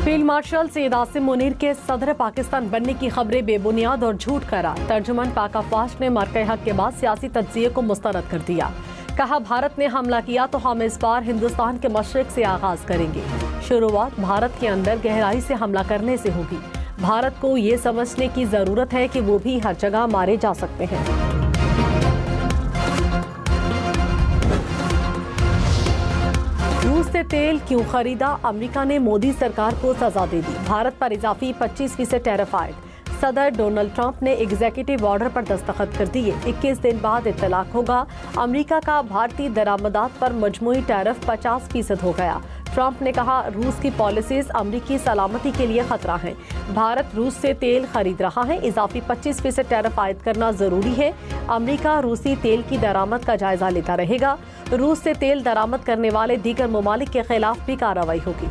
Field marshal Syed Asim Munir के सदर पाकिस्तान बनने की खबरें बेबुनियाद और झूठ करार। तर्जुमान पाक अफवाज ने मरकज़ हक के बाद सियासी तज्ज़िये को मुस्तरद कर दिया। कहा, भारत ने हमला किया तो हम इस बार हिंदुस्तान के मशरिक से आगाज करेंगे। शुरुआत भारत के अंदर गहराई से हमला करने से होगी। भारत को ये समझने की जरूरत है कि वो भी हर जगह मारे जा सकते हैं। रूस से तेल क्यों खरीदा? अमेरिका ने मोदी सरकार को सजा दे दी। भारत पर इजाफी 25% टैरिफ आयद। सदर डोनाल्ड ट्रंप ने एग्जीक्यूटिव ऑर्डर पर दस्तखत कर दिए। 21 दिन बाद इत्तलाक होगा। अमेरिका का भारतीय दरामदात पर मजमूई टैरिफ 50% हो गया। ट्रंप ने कहा, रूस की पॉलिसीज अमेरिकी सलामती के लिए खतरा है। भारत रूस से तेल खरीद रहा है। इजाफी 25% टैरिफ आयद करना जरूरी है। अमेरिका रूसी तेल की दरामद का जायजा लेता रहेगा। रूस से तेल दरामद करने वाले दीगर ममालिक के खिलाफ भी कार्रवाई होगी।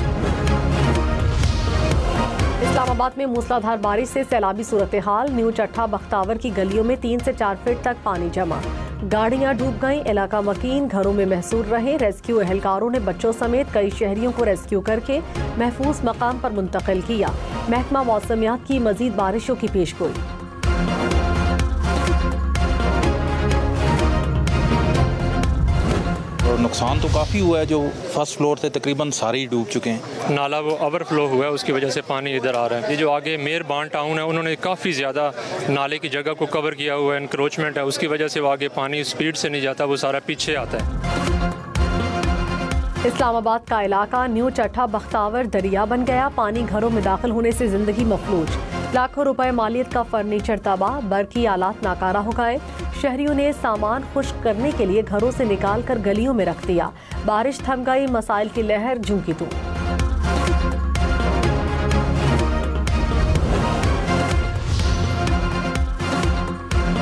इस्लामाबाद में मूसलाधार बारिश से सैलाबी सूरत हाल। न्यू चट्टा बख्तावर की गलियों में 3 से 4 फीट तक पानी जमा। गाड़ियां डूब गईं। इलाका मकीन, घरों में महसूर रहे। रेस्क्यू एहलकारों ने बच्चों समेत कई शहरियों को रेस्क्यू करके महफूज मकाम पर मुंतकिल किया। महकमा मौसमियात की मजीद बारिशों की पेशगोई। और नुकसान तो काफ़ी हुआ है। जो फर्स्ट फ्लोर थे तकरीबन सारे ही डूब चुके हैं। नाला वो ओवरफ्लो हुआ है, उसकी वजह से पानी इधर आ रहा है। ये जो आगे मेहरबान टाउन है, उन्होंने काफ़ी ज़्यादा नाले की जगह को कवर किया हुआ है। इंक्रोचमेंट है, उसकी वजह से वो आगे पानी स्पीड से नहीं जाता, वो सारा पीछे आता है। इस्लामाबाद का इलाका न्यू चट्टा बख्तावर दरिया बन गया। पानी घरों में दाखिल होने से जिंदगी मफलूज। लाखों रुपए मालियत का फर्नीचर तबाह। बरकी आलात नाकारा हो गए। शहरियों ने सामान खुश्क करने के लिए घरों से निकाल कर गलियों में रख दिया। बारिश थम गई। मसाइल की लहर झुंकी तू।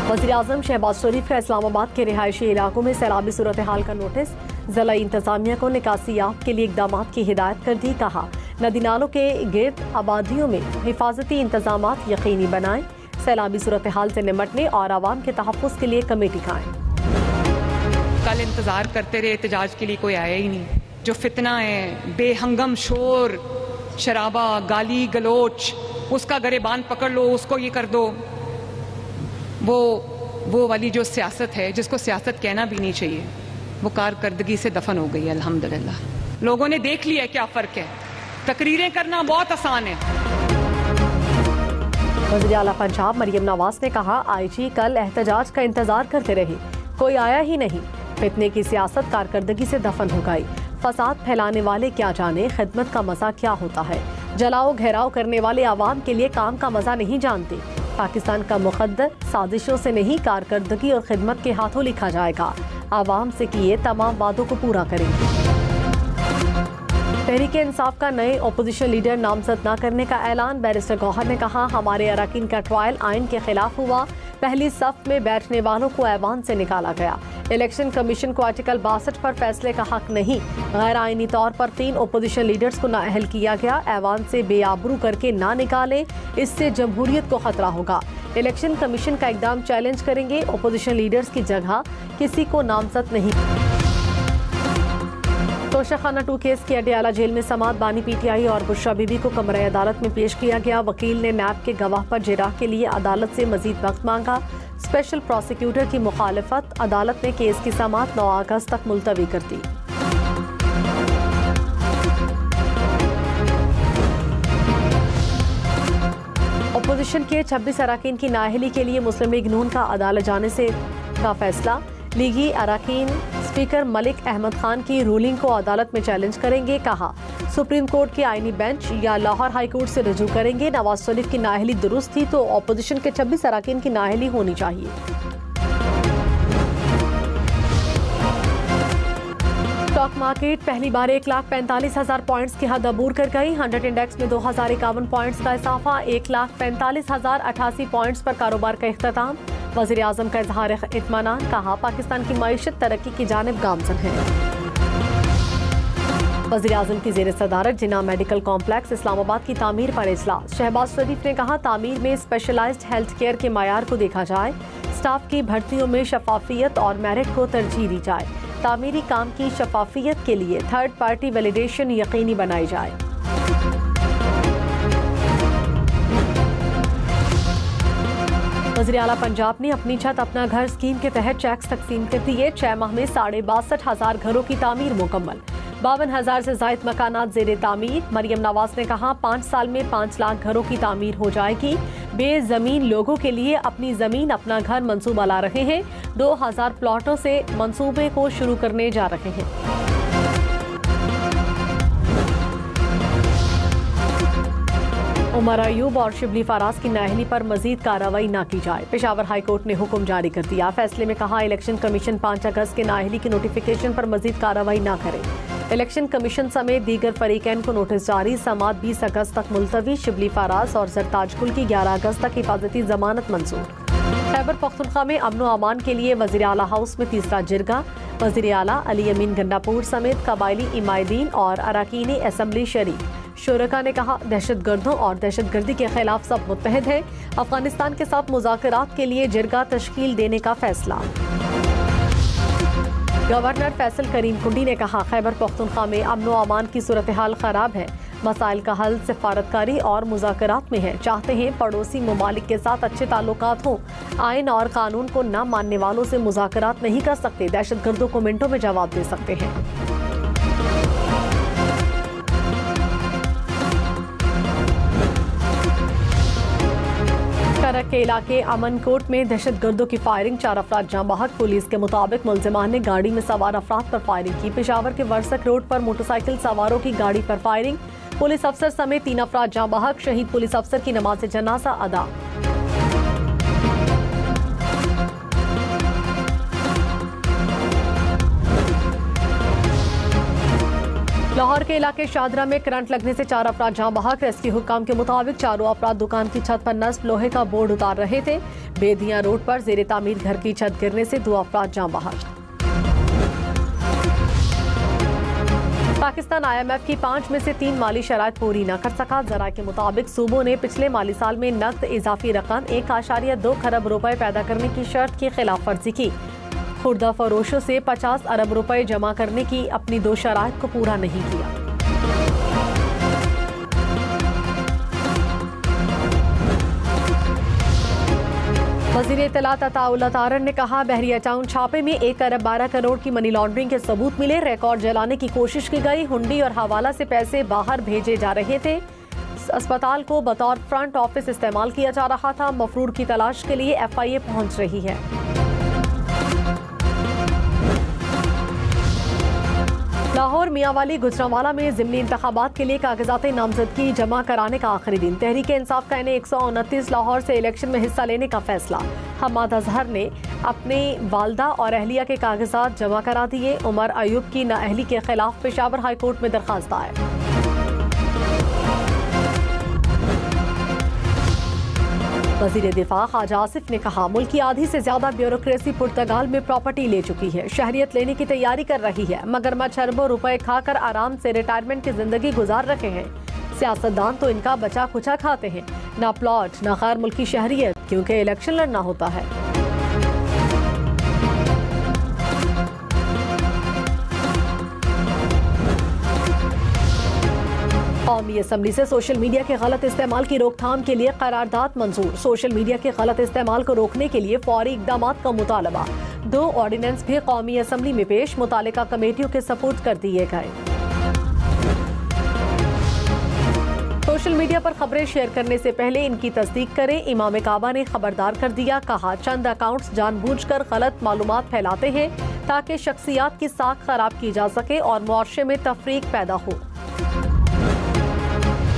वज़ीर-ए-आज़म शहबाज शरीफ का इस्लामाबाद के रिहायशी इलाकों में सैलाबी सूरत हाल का नोटिस। जिला इंतजामिया को निकासियात के लिए इक़दामात की हिदायत कर दी। कहा, नदी नालों के गिर्द आबादियों में हिफाजती इंतजामात यकीनी बनाएं। सैलाबी सूरत हाल से निमटने और आवाम के तहफ़्फ़ुज़ के लिए कमेटी कायम। कल इंतज़ार करते रहे, एहतजाज के लिए कोई आया ही नहीं। जो फितना है, बेहंगम शोर शराबा, गाली गलोच, उसका गरेबान पकड़ लो, उसको ये कर दो। वो वाली जो सियासत है, जिसको सियासत कहना भी नहीं चाहिए, वो कारकर्दगी से दफन हो गई। अल्हम्दुलिल्लाह लोगों ने देख लिया क्या फ़र्क है। तकरीरें करना बहुत आसान है। वज़ीर आला पंजाब मरियम नवाज ने कहा, IG कल एहतजाज का इंतजार करते रहे, कोई आया ही नहीं। फितने की सियासत कारकर्दगी से दफन हो गई। फसाद फैलाने वाले क्या जाने खिदमत का मजा क्या होता है। जलाओ घेराव करने वाले आवाम के लिए काम का मजा नहीं जानते। पाकिस्तान का मुक़द्दर साजिशों से नहीं, कारकर्दगी और खिदमत के हाथों लिखा जाएगा। आवाम से किए तमाम वादों को पूरा करेंगे। तहरीक इंसाफ का नए ओपोजिशन लीडर नामजद न करने का ऐलान। बैरिस्टर गौहर ने कहा, हमारे अरकान का ट्रायल आइन के खिलाफ हुआ। पहली सफ में बैठने वालों को ऐवान से निकाला गया। इलेक्शन कमीशन को आर्टिकल 62 पर फैसले का हक नहीं। गैर आइनी तौर पर 3 ओपोजिशन लीडर्स को नाअहल किया गया। ऐवान से बेआबरू करके ना निकाले, इससे जमहूरियत को खतरा होगा। इलेक्शन कमीशन का इकदाम चैलेंज करेंगे। ओपोजिशन लीडर्स की जगह किसी को नामजद नहीं। तोशाखाना 2 केस की अडयाला जेल में समात बानी PTI और बुशरा बीबी को कमरे अदालत में पेश किया गया। वकील ने नैब के गवाह पर जिराह के लिए अदालत से मजीद वक्त मांगा। स्पेशल प्रोसिक्यूटर की मुखालफत। अदालत ने केस की समात 9 अगस्त तक मुलतवी कर दी। अपोजिशन के 26 अरकान की नाअहली के लिए मुस्लिम लीग नून का अदालत जाने से का फैसला। लीगी अरकान स्पीकर मलिक अहमद खान की रूलिंग को अदालत में चैलेंज करेंगे। कहा, सुप्रीम कोर्ट के आईनी बेंच या लाहौर हाई कोर्ट से रजू करेंगे। नवाज शरीफ की नाअहली दुरुस्त थी तो अपोजिशन के 26 अरकान की नाअहली होनी चाहिए। स्टॉक मार्केट पहली बार 1,45,000 पॉइंट्स की हद अबूर कर गई। 100 इंडेक्स में 2,051 पॉइंट्स का इजाफा। 1,45,088 पॉइंट्स पर कारोबार का इख्तिताम। वज़ीर आज़म का इज़हार इत्मीनान। कहा, पाकिस्तान की मईशत तरक्की की जानिब गामज़न है। वज़ीर आज़म की ज़ेर सदारत जिन्ना मेडिकल कॉम्प्लेक्स इस्लामाबाद की तामीर पर इजलास। शहबाज शरीफ ने कहा, तामीर में स्पेशलाइज्ड हेल्थ केयर के मायार को देखा जाए। स्टाफ की भर्तियों में शफाफियत और मेरिट को तरजीह दी जाए। तामीरी काम की शफाफियत के लिए थर्ड पार्टी वैलिडेशन यकीनी बनाई जाए। वज़ीर आला पंजाब ने अपनी छत अपना घर स्कीम के तहत चेक्स तकसीम कर दिए। 6 माह में 62,500 घरों की तामीर मुकम्मल। 52,000 से ज़ायद मकानात ज़ेरे तामीर। मरियम नवाज ने कहा 5 साल में 5 लाख घरों की तामीर हो जाएगी। बेज़मीन लोगों के लिए अपनी ज़मीन अपना घर मंसूबा ला रहे हैं। 2,000 प्लॉटों से मंसूबे को शुरू करने जा रहे हैं। उमर अयूब और शिबली फराज की नाअहली पर मजीद कार्रवाई न की जाए। पेशावर हाई कोर्ट ने हुक्म जारी कर दिया। फैसले में कहा इलेक्शन कमीशन 5 अगस्त के नाअहली की नोटिफिकेशन पर मजीद कार्रवाई न करे। इलेक्शन कमीशन समेत दीगर फरीकैन को नोटिस जारी। समात 20 अगस्त तक मुलतवी। शिबली फराज और जरताज गुल की 11 अगस्त तक हिफाजती जमानत मंजूर। खैबर पख्तूनख्वा में अमन व अमान के लिए वज़ीर आला हाउस में तीसरा जिरगा। वज़ीर आला अली अमीन गन्नापुर समेत कबायली इमायदीन और अरकान असम्बली शरीक। शुरका ने कहा दहशत गर्दों और दहशत गर्दी के खिलाफ सब मुत्तहिद है। अफगानिस्तान के साथ मुज़ाकरात के लिए जिरगा तश्कील देने का फैसला। गवर्नर फैसल करीम कुंडी ने कहा खैबर पख्तूनख्वा में अमन व अमान की सूरत हाल खराब है। मसाइल का हल सिफारतकारी और मुज़ाकरात में है। चाहते हैं पड़ोसी ममालिक के साथ अच्छे ताल्लुकात हों। आइन और कानून को न मानने वालों से मुज़ाकरात नहीं कर सकते। दहशत गर्दों को मिनटों में जवाब दे सकते हैं। करक के इलाके अमन कोट में दहशत गर्दों की फायरिंग। 4 अफराद जाँ बहक। पुलिस के मुताबिक मुलजिमान ने गाड़ी में सवार अफराद पर फायरिंग की। पेशावर के वर्सक रोड पर मोटरसाइकिल सवारों की गाड़ी पर फायरिंग। पुलिस अफसर समेत 3 अफराद जाँ बहक। शहीद पुलिस अफसर की नमाज जनाजा अदा। लाहौर के इलाके शादरा में करंट लगने से 4 अफराद जाँ बहक। रेस्क्यू हुक्काम के मुताबिक चारों अफराद दुकान की छत पर नस्ब लोहे का बोर्ड उतार रहे थे। बेदिया रोड पर जेरे तामीर घर की छत गिरने से 2 अफराद जाँ बहक। पाकिस्तान IMF की 5 में से 3 माली शराइत पूरी न कर सका। जरा के मुताबिक सूबों ने पिछले माली साल में नकद इजाफी रकम 1.2 खरब रुपए पैदा करने की शर्त की खिलाफ वर्जी की। खुर्दा फरोशों से 50 अरब रुपए जमा करने की अपनी 2 शराइत को पूरा नहीं किया। वज़ीर इत्तलात अताउल्लाह तारन ने कहा बहरिया टाउन छापे में 1 अरब 12 करोड़ की मनी लॉन्ड्रिंग के सबूत मिले। रिकॉर्ड जलाने की कोशिश की गई। हुंडी और हवाला से पैसे बाहर भेजे जा रहे थे। अस्पताल को बतौर फ्रंट ऑफिस इस्तेमाल किया जा रहा था। मफरूर की तलाश के लिए FIA पहुंच रही है। लाहौर मियांवाली गुजरांवाला में ज़िमनी इंतखाबात के लिए कागजात नामजदगी जमा कराने का आखिरी दिन। तहरीक इंसाफ का इन्हें 129 लाहौर से इलेक्शन में हिस्सा लेने का फैसला। हमाद अजहर ने अपने वालदा और अहलिया के कागजात जमा करा दिए। उमर अयूब की नाअहली के खिलाफ पेशावर हाई कोर्ट में दरखास्त दायर। वज़ीर दिफा ख्वाजा आसिफ ने कहा मुल्क की आधी से ज्यादा ब्यूरोक्रेसी पुर्तगाल में प्रॉपर्टी ले चुकी है। शहरियत लेने की तैयारी कर रही है। मगरमच्छ अरबों रुपए खाकर आराम से रिटायरमेंट की जिंदगी गुजार रहे हैं। सियासतदान तो इनका बचा खुचा खाते हैं। ना प्लॉट ना गैर मुल्की शहरियत, क्योंकि इलेक्शन लड़ना होता है। कौमी असम्बली से सोशल मीडिया के गलत इस्तेमाल की रोकथाम के लिए करारदाद मंजूर। सोशल मीडिया के गलत इस्तेमाल को रोकने के लिए फौरी इकदाम का मुतालबा। 2 ऑर्डिनेंस भी कौमी असम्बली में पेश, मुतालिका कमेटियों के सपुर्द कर दिए गए। सोशल मीडिया पर खबरें शेयर करने से पहले इनकी तस्दीक करें। इमाम काबा ने खबरदार कर दिया। कहा चंद अकाउंट्स जानबूझकर गलत मालूमात फैलाते हैं ताकि शख्सियात की साख खराब की जा सके और मुआशरे में तफरीक पैदा हो।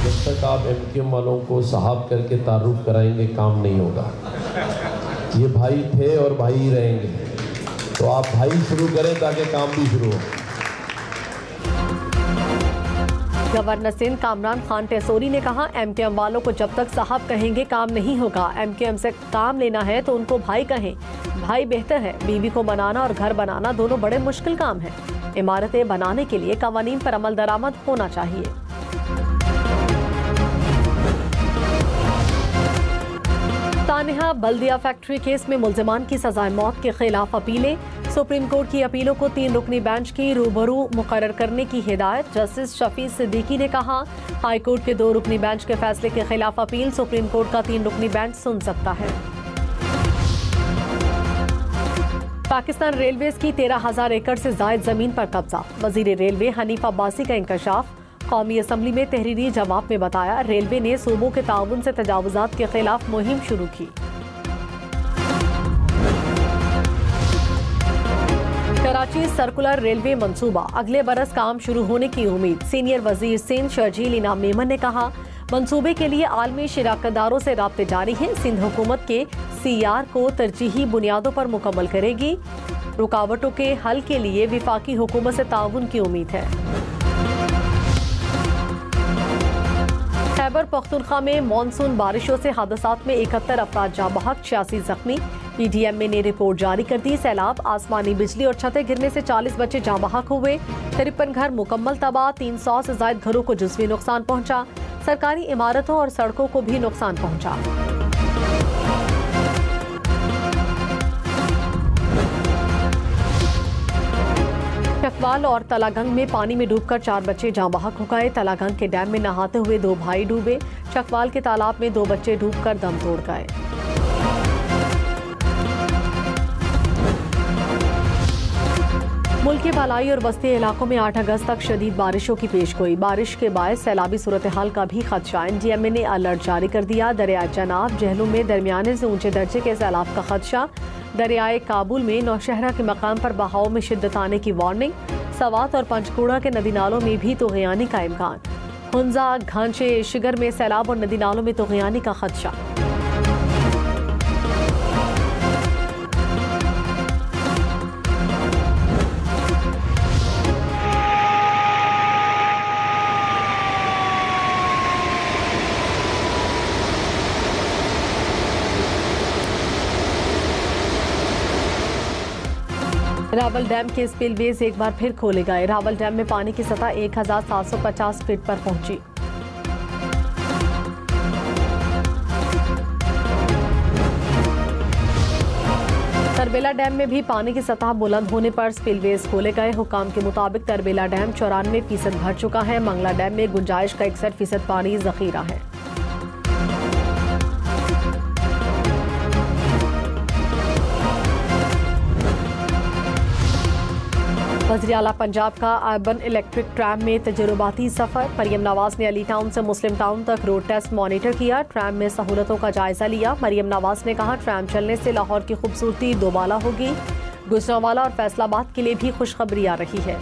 जब तक आप MKM वालों को साहब करके तारुफ कराएंगे काम नहीं होगा। ये भाई थे और भाई ही रहेंगे, तो आप भाई शुरू करें ताकि काम भी शुरू हो। गवर्नर सिंध कामरान खान टेसोरी ने कहा MKM वालों को जब तक साहब कहेंगे काम नहीं होगा। MKM से काम लेना है तो उनको भाई कहें। भाई बेहतर है। बीवी को बनाना और घर बनाना दोनों बड़े मुश्किल काम है। इमारतें बनाने के लिए कवानीन पर अमल दरामद होना चाहिए। तानिहा बल्दिया फैक्ट्री केस में मुल्जिमान की सजाए मौत के खिलाफ अपीलें। सुप्रीम कोर्ट की अपीलों को 3 रुकनी बेंच की रूबरू मुकर्रर करने की हिदायत। जस्टिस शफी सिद्दीकी ने कहा हाई कोर्ट के 2 रुकनी बेंच के फैसले के खिलाफ अपील सुप्रीम कोर्ट का 3 रुकनी बेंच सुन सकता है। पाकिस्तान रेलवेज की 13,000 एकड़ से जायद जमीन पर कब्जा। वजीर रेलवे हनीफ अब्बासी का इंकशाफ। कौमी असम्बली में तहरीरी जवाब में बताया, रेलवे ने सूबों के ताउन से तजावुजात के खिलाफ मुहिम शुरू की। कराची सर्कुलर रेलवे मंसूबा, अगले बरस काम शुरू होने की उम्मीद। सीनियर वजीर सिंध शर्जील इनाम मेमन ने कहा, मंसूबे के लिए आलमी शराकतदारों से राब्ते जारी हैं। सिंध हुकूमत के CR को तरजीही बुनियादों पर मुकम्मल करेगी। रुकावटों के हल के लिए विफाकी हुकूमत से ताउन की उम्मीद है। खैबर पख्तूनख्वा में मानसून बारिशों से हादसात में 71 अफराद जाँ बहक, 86 जख्मी। PDM ने रिपोर्ट जारी कर दी। सैलाब, आसमानी बिजली और छतें गिरने से 40 बच्चे जाँ बहक हुए। 53 घर मुकम्मल तबाह, 300 से ज्यादा घरों को जुज़वी नुकसान पहुंचा। सरकारी इमारतों और सड़कों को भी नुकसान पहुंचा। चकवाल और तलागंग में पानी में डूबकर 4 बच्चे जाँ बहक हो गए। तलागंग के डैम में नहाते हुए 2 भाई डूबे। चकवाल के तालाब में 2 बच्चे डूबकर दम तोड़ गए। मुल्क के बालाई और बस्ती इलाकों में 8 अगस्त तक शदीद बारिशों की पेशगोई। बारिश के बायस सैलाबी सूरत हाल का भी खदशा। NDMA ने अलर्ट जारी कर दिया। दरिया चनाब, जहलुम में दरमियाने से ऊंचे दर्जे के सैलाब का खदशा। दरियाए काबुल में नौशहरा के मकाम पर बहाव में शिद्दत आने की वार्निंग। सवात और पंचकूड़ा के नदी नालों में भी तोग़यानी का इम्कान। हुंजा, घांचे, शिगर में सैलाब और नदी नालों में तोग़यानी का खदशा। रावल डैम के स्पिलवेज एक बार फिर खोले गए। रावल डैम में पानी की सतह 1750 फीट पर पहुंची। तरबेला डैम में भी पानी की सतह बुलंद होने पर स्पिलवेज खोले गए। हुकाम के मुताबिक तरबेला डैम 94% भर चुका है। मंगला डैम में गुंजाइश का 61% पानी जखीरा है। वज़ीर आला पंजाब का अर्बन इलेक्ट्रिक ट्रैम में तजुर्बाती सफर। मरियम नवाज ने अली टाउन से मुस्लिम टाउन तक रोड टेस्ट मॉनिटर किया। ट्रैम में सहूलतों का जायजा लिया। मरियम नवाज ने कहा, ट्रैम चलने से लाहौर की खूबसूरती दोबाला होगी। गुजरांवाला और फैसलाबाद के लिए भी खुशखबरी आ रही है।